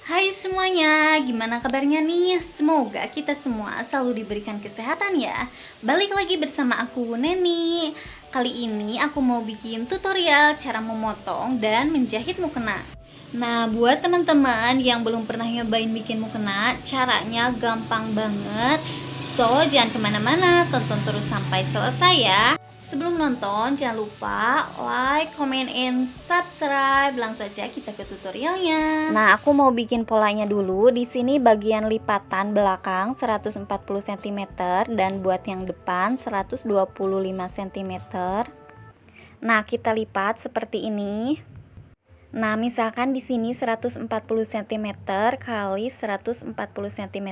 Hai semuanya, gimana kabarnya nih? Semoga kita semua selalu diberikan kesehatan ya. Balik lagi bersama aku Neni. Kali ini aku mau bikin tutorial cara memotong dan menjahit mukena. Nah, buat teman-teman yang belum pernah nyobain bikin mukena, caranya gampang banget. So, jangan kemana-mana, tonton terus sampai selesai ya. Sebelum nonton, jangan lupa like, comment, and subscribe. Langsung saja kita ke tutorialnya. Nah, aku mau bikin polanya dulu. Di sini bagian lipatan belakang 140 cm dan buat yang depan 125 cm. Nah, kita lipat seperti ini. Nah, misalkan di sini 140 cm kali 140 cm.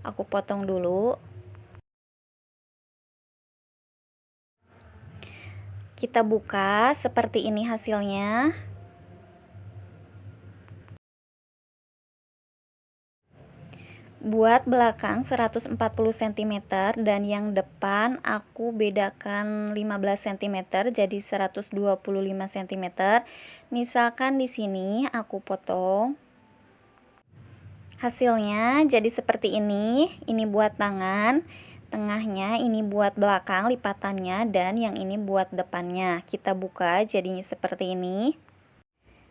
Aku potong dulu. Kita buka, seperti ini hasilnya. Buat belakang 140 cm dan yang depan aku bedakan 15 cm jadi 125 cm. Misalkan di sini aku potong. Hasilnya jadi seperti ini. Ini buat tangan. Tengahnya ini buat belakang lipatannya dan yang ini buat depannya. Kita buka jadinya seperti ini.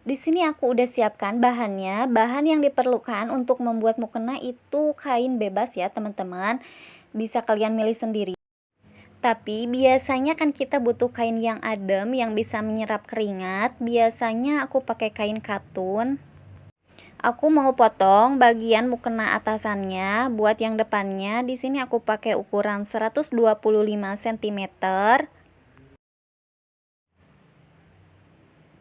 Di sini aku udah siapkan bahannya. Bahan yang diperlukan untuk membuat mukena itu kain bebas ya teman-teman. Bisa kalian milih sendiri. Tapi biasanya kan kita butuh kain yang adem yang bisa menyerap keringat. Biasanya aku pakai kain katun. Aku mau potong bagian mukena atasannya. Buat yang depannya di sini aku pakai ukuran 125 cm.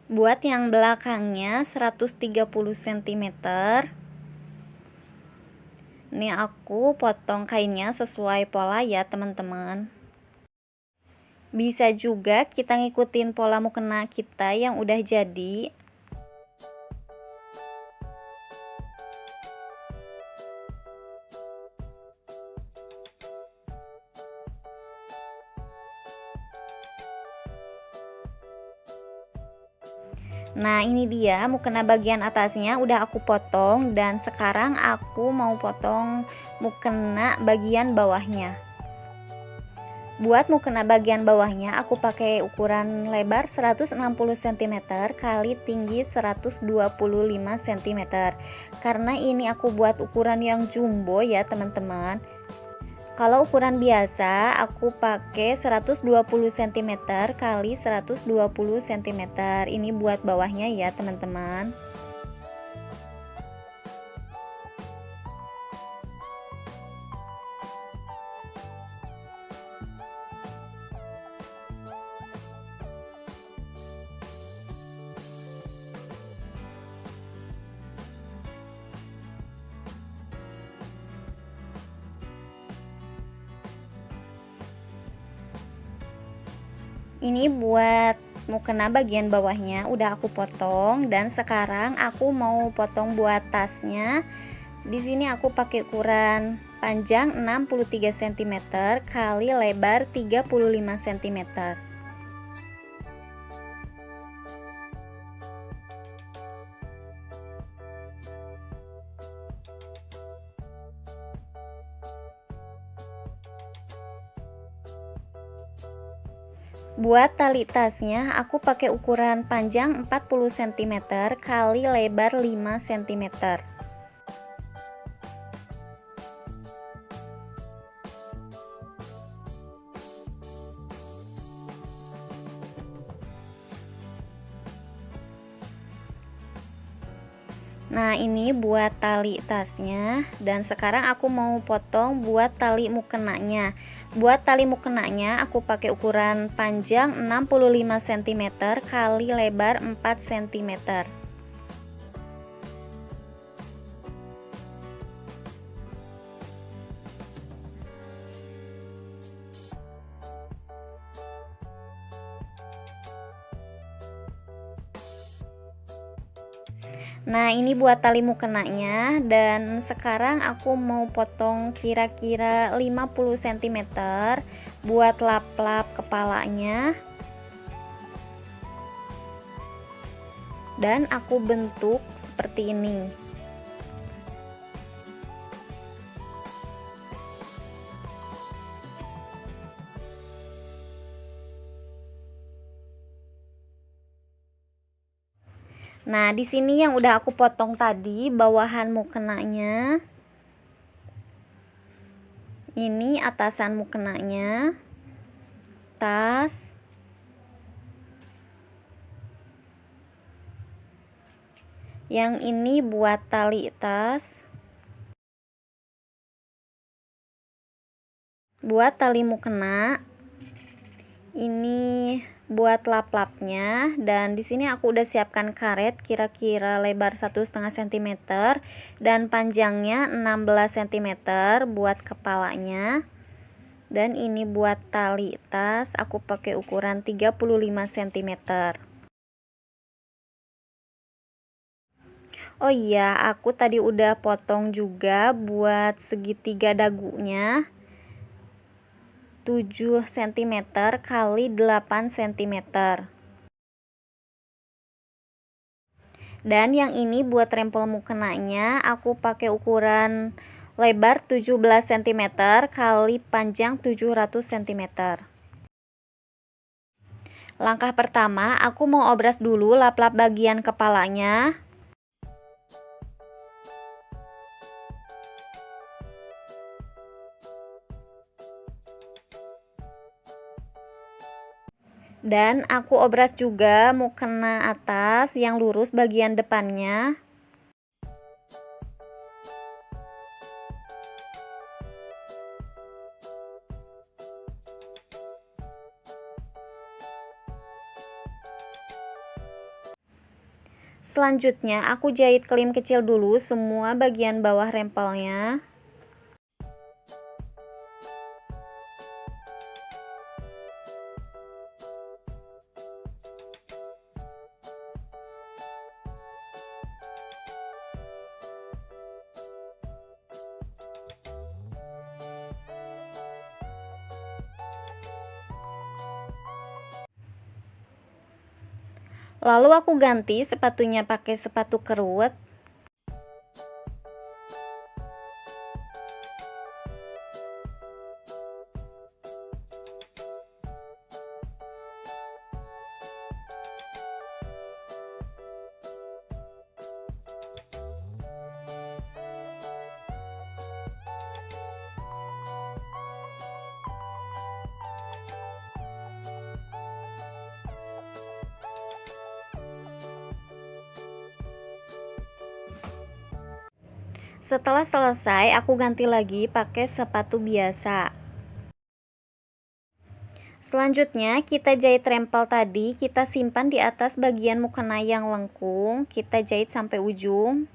Buat yang belakangnya 130 cm. Ini aku potong kainnya sesuai pola ya teman-teman. Bisa juga kita ngikutin pola mukena kita yang udah jadi. Nah, ini dia mukena bagian atasnya udah aku potong dan sekarang aku mau potong mukena bagian bawahnya. Buat mukena bagian bawahnya aku pakai ukuran lebar 160 cm kali tinggi 125 cm. Karena ini aku buat ukuran yang jumbo ya, teman-teman. Kalau ukuran biasa aku pakai 120 cm kali 120 cm. Ini buat bawahnya ya teman-teman. Ini buat mukena bagian bawahnya udah aku potong dan sekarang aku mau potong buat tasnya. Di sini aku pakai ukuran panjang 63 cm kali lebar 35 cm. Buat tali tasnya aku pakai ukuran panjang 40 cm kali lebar 5 cm. Nah, ini buat tali tasnya dan sekarang aku mau potong buat tali mukenanya. Buat tali mukenanya aku pakai ukuran panjang 65 cm kali lebar 4 cm. Nah, ini buat tali mukenanya dan sekarang aku mau potong kira-kira 50 cm buat lap-lap kepalanya. Dan aku bentuk seperti ini. Nah, di sini yang udah aku potong tadi bawahan mukenanya. Ini atasan mukenanya. Tas. Yang ini buat tali tas. Buat tali mukena. Ini buat lap-lapnya, dan di sini aku udah siapkan karet kira-kira lebar 1,5 cm dan panjangnya 16 cm buat kepalanya. Dan ini buat tali tas, aku pakai ukuran 35 cm. Oh iya, aku tadi udah potong juga buat segitiga dagunya 7 cm kali 8 cm. Dan yang ini buat rempel mukenanya aku pakai ukuran lebar 17 cm kali panjang 700 cm. Langkah pertama, aku mau obras dulu lap-lap bagian kepalanya. Dan aku obras juga mukena atas yang lurus bagian depannya. Selanjutnya aku jahit klim kecil dulu semua bagian bawah rempelnya. Lalu aku ganti sepatunya pakai sepatu kerut. Setelah selesai, aku ganti lagi pakai sepatu biasa. Selanjutnya, kita jahit rempel tadi, kita simpan di atas bagian mukena yang lengkung, kita jahit sampai ujung.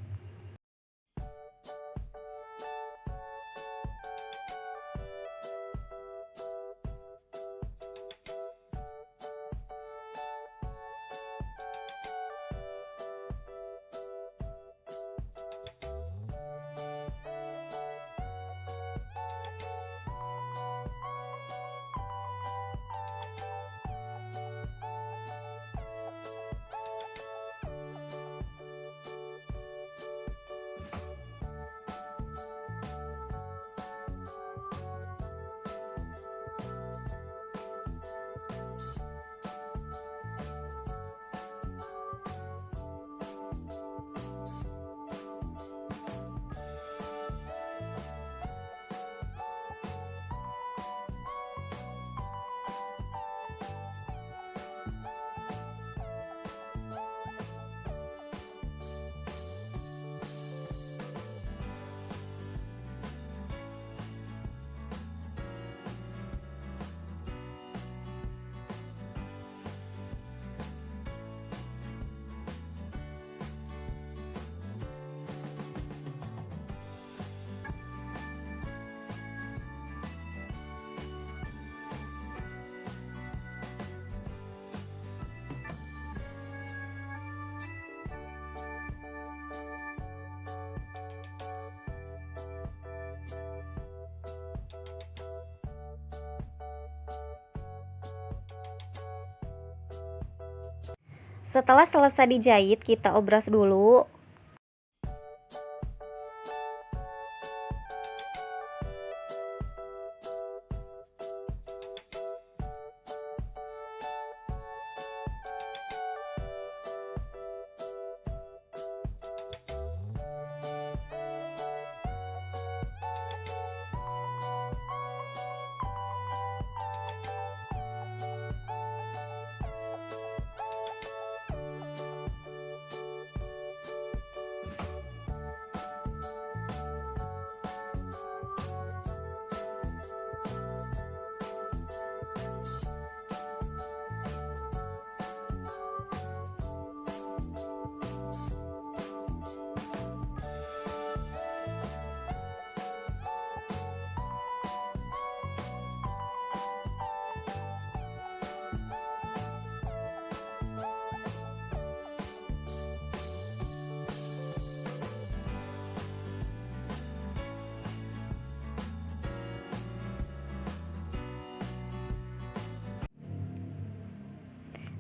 Setelah selesai dijahit, kita obras dulu.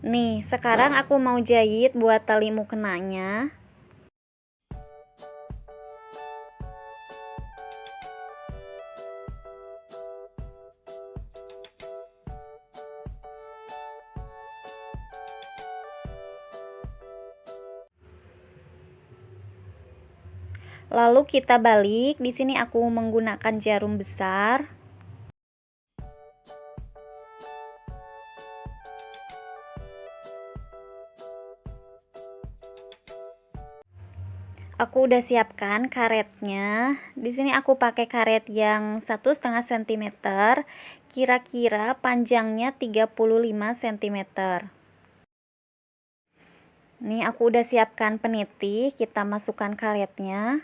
Nih, sekarang aku mau jahit buat tali mukenanya. Lalu kita balik. Di sini aku menggunakan jarum besar. Aku udah siapkan karetnya. Di sini aku pakai karet yang 1,5 cm. Kira-kira panjangnya 35 cm. Nih aku udah siapkan peniti, kita masukkan karetnya.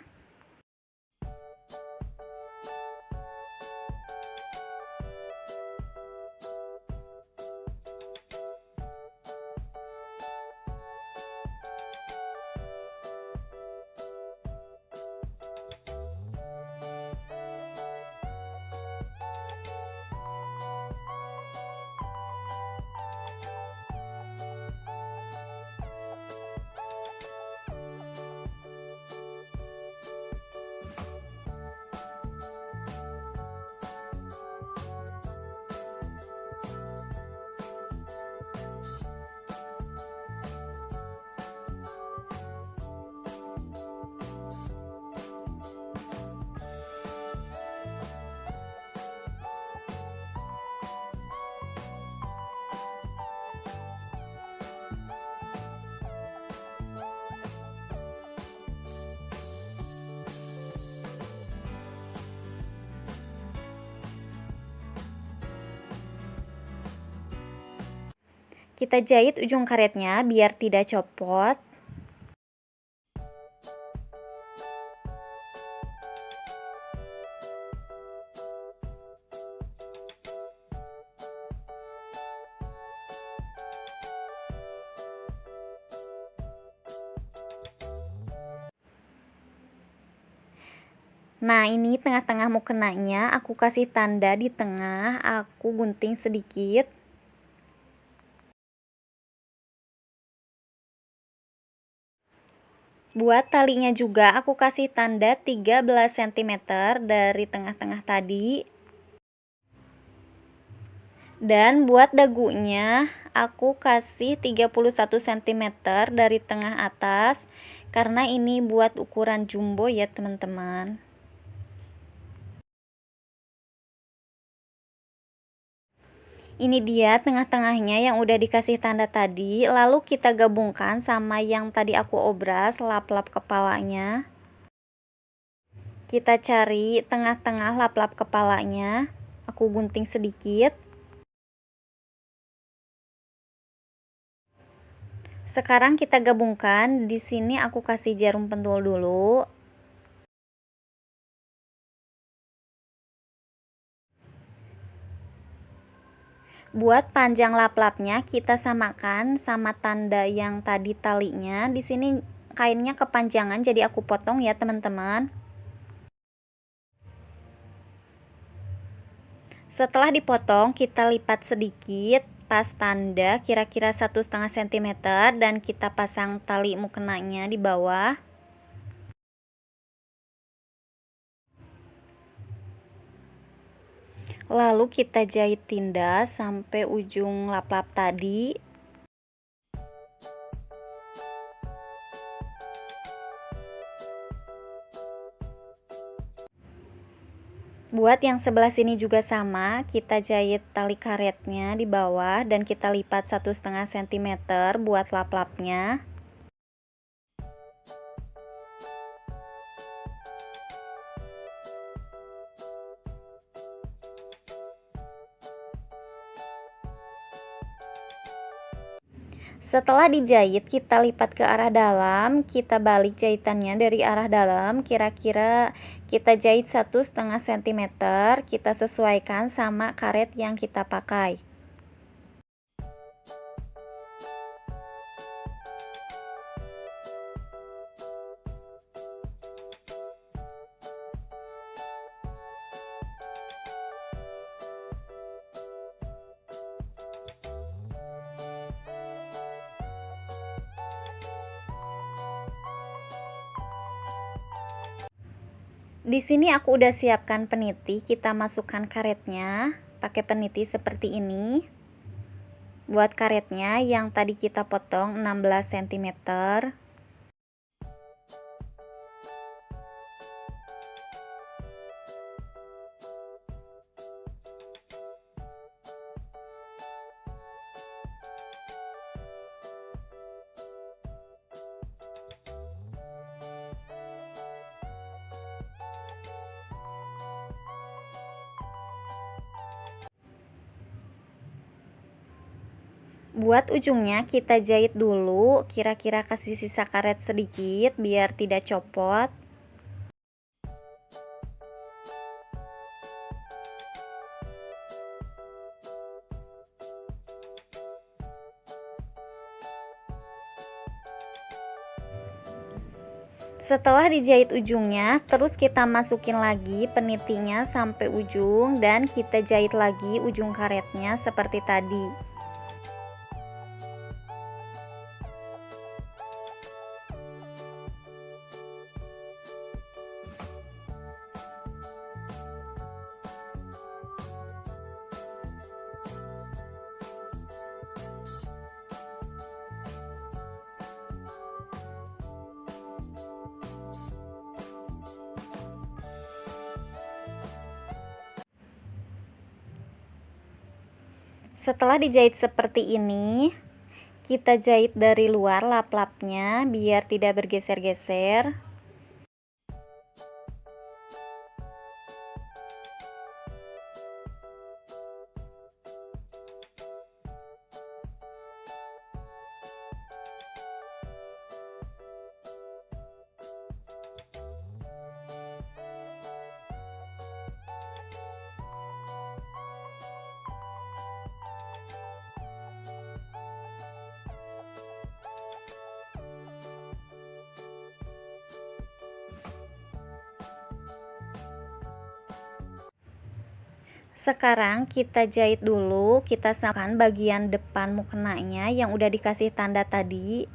Kita jahit ujung karetnya biar tidak copot. Nah, ini tengah-tengah mukenanya aku kasih tanda di tengah, aku gunting sedikit. Buat talinya juga aku kasih tanda 13 cm dari tengah-tengah tadi. Dan buat dagunya aku kasih 31 cm dari tengah atas, karena ini buat ukuran jumbo ya teman-teman. Ini dia tengah-tengahnya yang udah dikasih tanda tadi, lalu kita gabungkan sama yang tadi aku obras lap-lap kepalanya. Kita cari tengah-tengah lap-lap kepalanya, aku gunting sedikit. Sekarang kita gabungkan, di sini aku kasih jarum pentul dulu. Buat panjang lap-lapnya kita samakan sama tanda yang tadi talinya. Di sini kainnya kepanjangan jadi aku potong ya teman-teman. Setelah dipotong kita lipat sedikit pas tanda kira-kira 1,5 cm dan kita pasang tali mukenanya di bawah. Lalu kita jahit tindas sampai ujung lap-lap tadi. Buat yang sebelah sini juga sama, kita jahit tali karetnya di bawah dan kita lipat 1,5 cm buat lap-lapnya. Setelah dijahit, kita lipat ke arah dalam, kita balik jahitannya dari arah dalam, kira-kira kita jahit 1,5 cm, kita sesuaikan sama karet yang kita pakai. Di sini aku udah siapkan peniti, kita masukkan karetnya pakai peniti seperti ini. Buat karetnya yang tadi kita potong 16 cm. Buat ujungnya kita jahit dulu, kira-kira kasih sisa karet sedikit biar tidak copot. Setelah dijahit ujungnya, terus kita masukin lagi penitinya sampai ujung dan kita jahit lagi ujung karetnya seperti tadi. Setelah dijahit seperti ini, kita jahit dari luar lap-lapnya biar tidak bergeser-geser. Sekarang kita jahit dulu, kita samakan bagian depan mukenanya yang udah dikasih tanda tadi.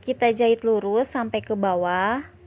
Kita jahit lurus sampai ke bawah.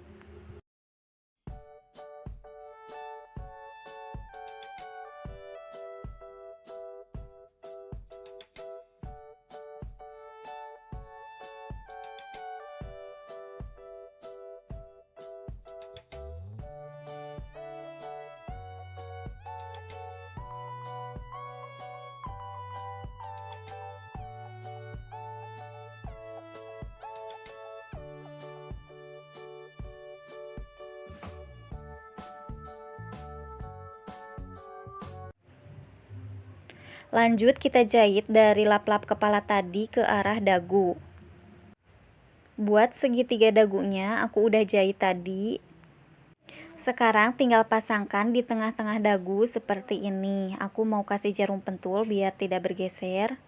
Lanjut kita jahit dari lap-lap kepala tadi ke arah dagu. Buat segitiga dagunya aku udah jahit tadi. Sekarang tinggal pasangkan di tengah-tengah dagu seperti ini. Aku mau kasih jarum pentul biar tidak bergeser.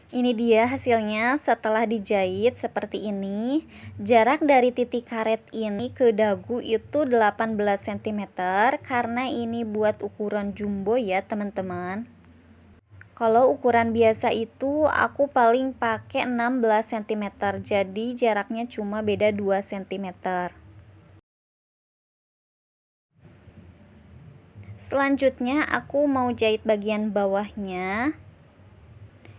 Ini dia hasilnya setelah dijahit seperti ini. Jarak dari titik karet ini ke dagu itu 18 cm karena ini buat ukuran jumbo ya teman-teman. Kalau ukuran biasa itu aku paling pakai 16 cm, jadi jaraknya cuma beda 2 cm. Selanjutnya aku mau jahit bagian bawahnya.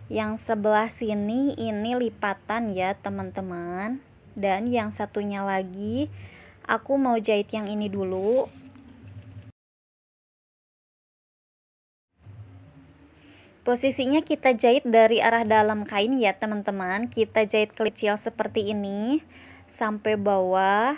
Yang sebelah sini ini lipatan ya teman-teman, dan yang satunya lagi aku mau jahit yang ini dulu. Posisinya kita jahit dari arah dalam kain ya teman-teman. Kita jahit kecil seperti ini sampai bawah.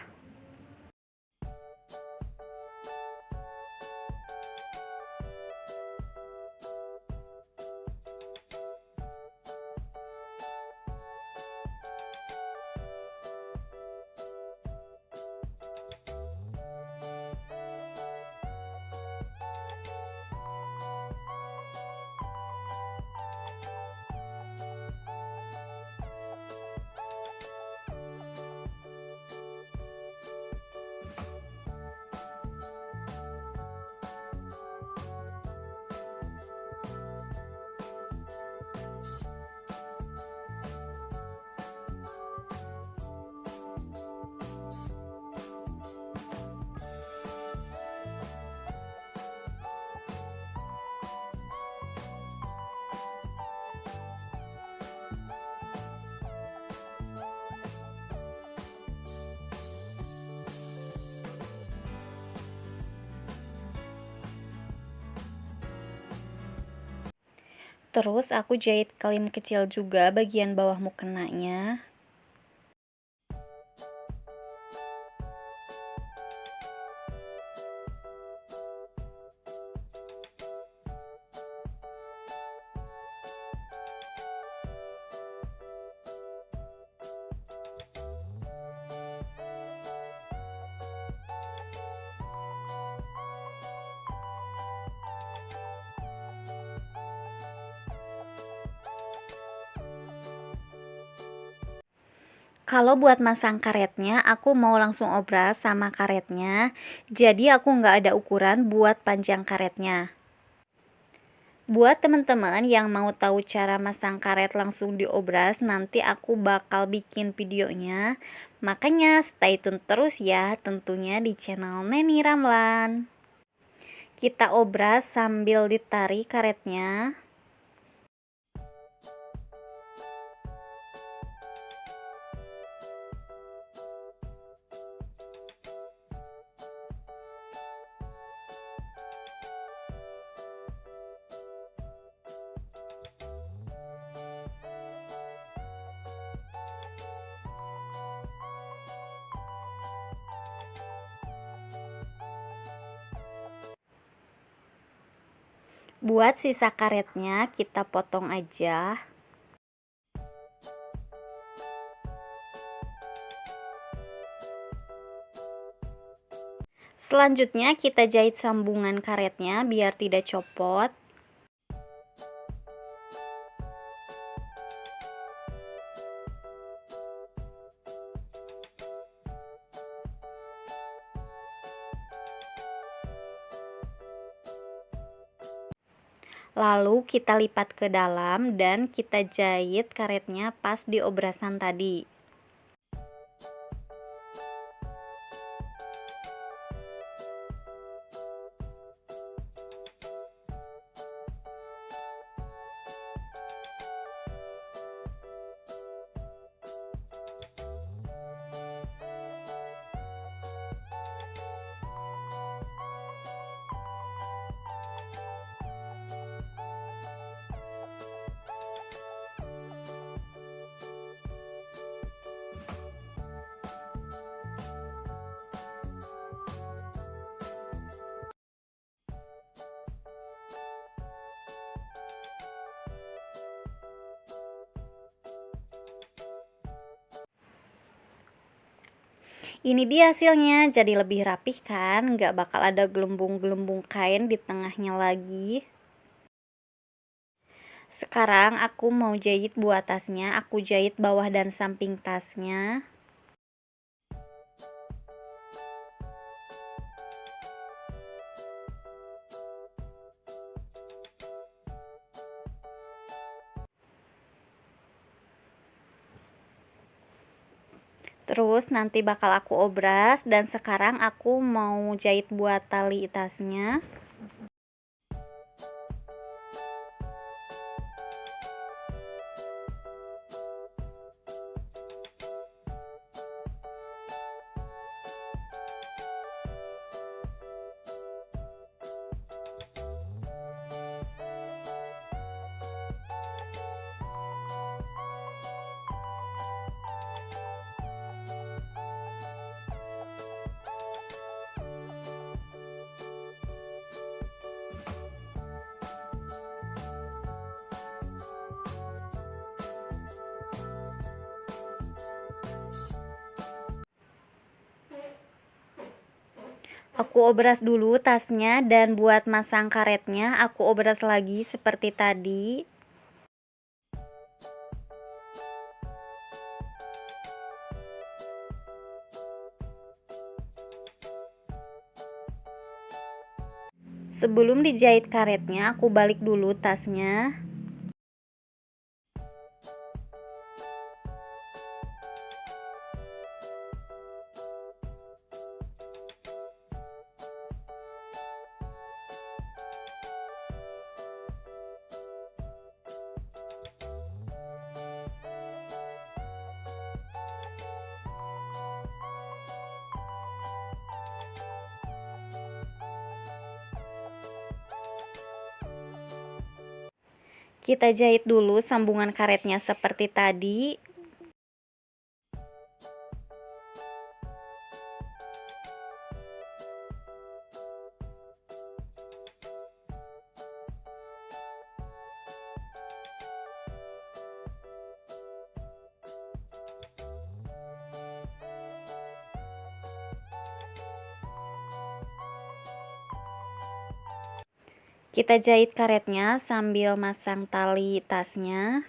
Terus aku jahit klim kecil juga bagian bawah mukenanya. Kalau buat masang karetnya, aku mau langsung obras sama karetnya. Jadi aku nggak ada ukuran buat panjang karetnya. Buat teman-teman yang mau tahu cara masang karet langsung diobras, nanti aku bakal bikin videonya. Makanya stay tune terus ya, tentunya di channel Neni Ramlan. Kita obras sambil ditarik karetnya. Buat sisa karetnya kita potong aja. Selanjutnya kita jahit sambungan karetnya biar tidak copot. Lalu kita lipat ke dalam dan kita jahit karetnya pas di obrasan tadi. Ini dia hasilnya, jadi lebih rapih kan, nggak bakal ada gelembung-gelembung kain di tengahnya lagi. Sekarang aku mau jahit buat tasnya, aku jahit bawah dan samping tasnya. Terus nanti bakal aku obras, dan sekarang aku mau jahit buat tali tasnya. Aku obras dulu tasnya dan buat masang karetnya aku obras lagi seperti tadi. Sebelum dijahit karetnya, aku balik dulu tasnya. Kita jahit dulu sambungan karetnya seperti tadi. Kita jahit karetnya sambil masang tali tasnya.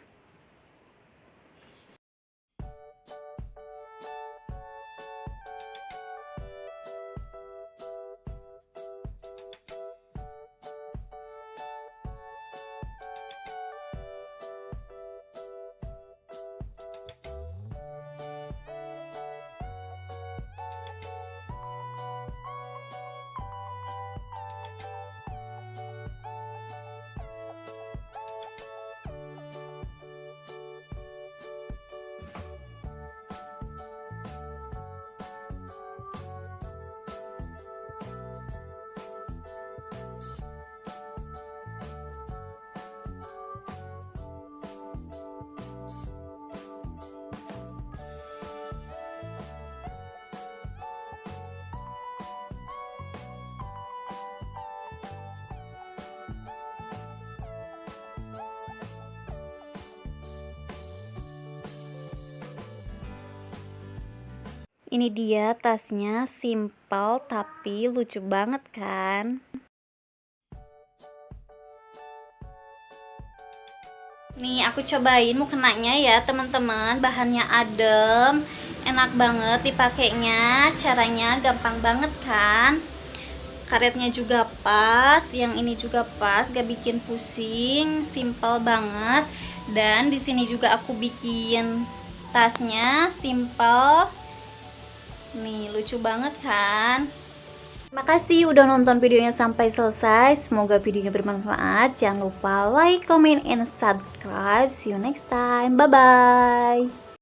Ini dia tasnya, simple tapi lucu banget kan? Nih aku cobain mukenanya ya teman-teman, bahannya adem, enak banget dipakainya, caranya gampang banget kan? Karetnya juga pas, yang ini juga pas, gak bikin pusing, simple banget. Dan di sini juga aku bikin tasnya simple. Nih, lucu banget kan? Makasih udah nonton videonya sampai selesai. Semoga videonya bermanfaat. Jangan lupa like, comment, and subscribe. See you next time. Bye-bye.